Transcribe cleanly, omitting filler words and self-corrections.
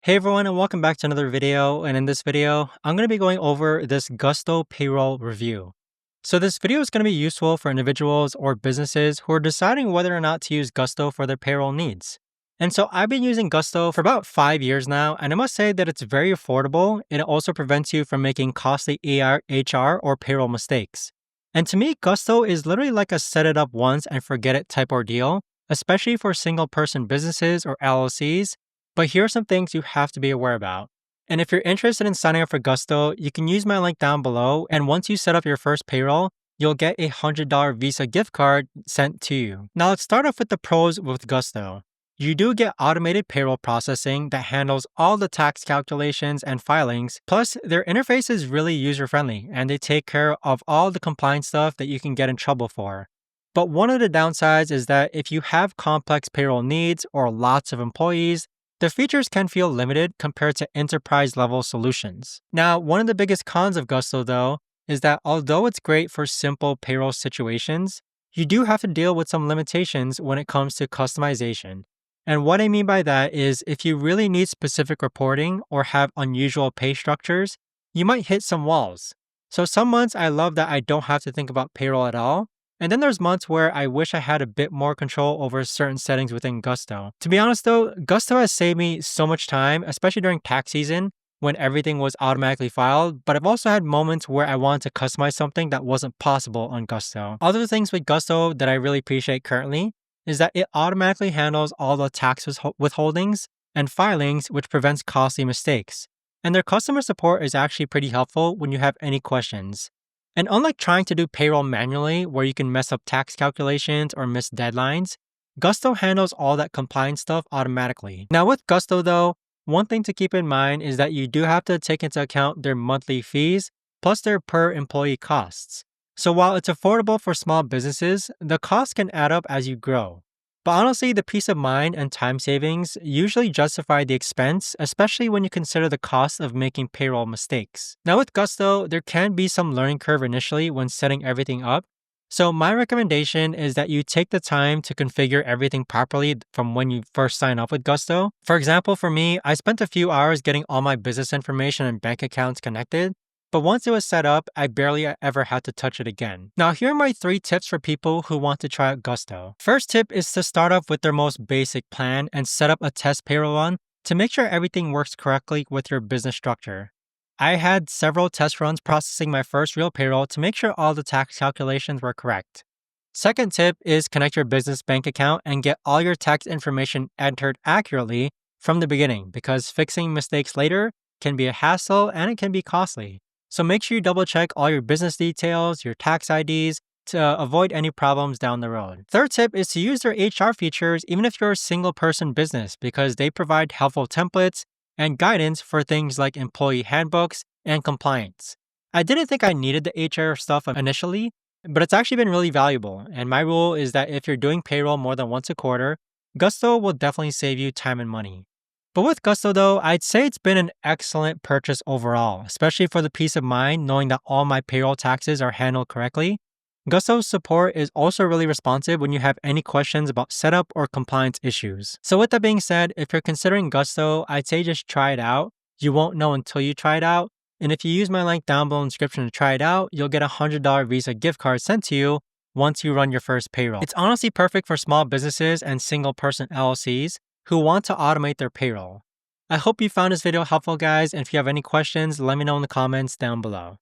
Hey everyone, and welcome back to another video. And in this video, I'm going to be going over this Gusto payroll review. So this video is going to be useful for individuals or businesses who are deciding whether or not to use Gusto for their payroll needs. And so I've been using Gusto for about 5 years now, and I must say that it's very affordable and it also prevents you from making costly HR or payroll mistakes. And to me, Gusto is literally like a set it up once and forget it type ordeal, especially for single person businesses or LLCs. But here are some things you have to be aware about. And if you're interested in signing up for Gusto, you can use my link down below. And once you set up your first payroll, you'll get a $100 Visa gift card sent to you. Now let's start off with the pros with Gusto. You do get automated payroll processing that handles all the tax calculations and filings. Plus, their interface is really user friendly and they take care of all the compliance stuff that you can get in trouble for. But one of the downsides is that if you have complex payroll needs or lots of employees, the features can feel limited compared to enterprise level solutions. Now, one of the biggest cons of Gusto, though, is that although it's great for simple payroll situations, you do have to deal with some limitations when it comes to customization. And what I mean by that is if you really need specific reporting or have unusual pay structures, you might hit some walls. So some months I love that I don't have to think about payroll at all. And then there's months where I wish I had a bit more control over certain settings within Gusto. To be honest though, Gusto has saved me so much time, especially during tax season when everything was automatically filed, but I've also had moments where I wanted to customize something that wasn't possible on Gusto. Other things with Gusto that I really appreciate currently is that it automatically handles all the tax withholdings and filings, which prevents costly mistakes. And their customer support is actually pretty helpful when you have any questions. And unlike trying to do payroll manually, where you can mess up tax calculations or miss deadlines, Gusto handles all that compliance stuff automatically. Now with Gusto though, one thing to keep in mind is that you do have to take into account their monthly fees plus their per employee costs. So while it's affordable for small businesses, the cost can add up as you grow. But honestly, the peace of mind and time savings usually justify the expense, especially when you consider the cost of making payroll mistakes. Now with Gusto, there can be some learning curve initially when setting everything up. So my recommendation is that you take the time to configure everything properly from when you first sign up with Gusto. For example, for me, I spent a few hours getting all my business information and bank accounts connected. But once it was set up, I barely ever had to touch it again. Now, here are my 3 tips for people who want to try out Gusto. First tip is to start off with their most basic plan and set up a test payroll run to make sure everything works correctly with your business structure. I had several test runs processing my first real payroll to make sure all the tax calculations were correct. Second tip is connect your business bank account and get all your tax information entered accurately from the beginning because fixing mistakes later can be a hassle and it can be costly. So make sure you double check all your business details, your tax IDs to avoid any problems down the road. Third tip is to use their HR features even if you're a single person business because they provide helpful templates and guidance for things like employee handbooks and compliance. I didn't think I needed the HR stuff initially, but it's actually been really valuable. And my rule is that if you're doing payroll more than once a quarter, Gusto will definitely save you time and money. But with Gusto though, I'd say it's been an excellent purchase overall, especially for the peace of mind knowing that all my payroll taxes are handled correctly. Gusto's support is also really responsive when you have any questions about setup or compliance issues. So with that being said, if you're considering Gusto, I'd say just try it out. You won't know until you try it out. And if you use my link down below in the description to try it out, you'll get a $100 Visa gift card sent to you once you run your first payroll. It's honestly perfect for small businesses and single person LLCs who want to automate their payroll. I hope you found this video helpful, guys, and if you have any questions, let me know in the comments down below.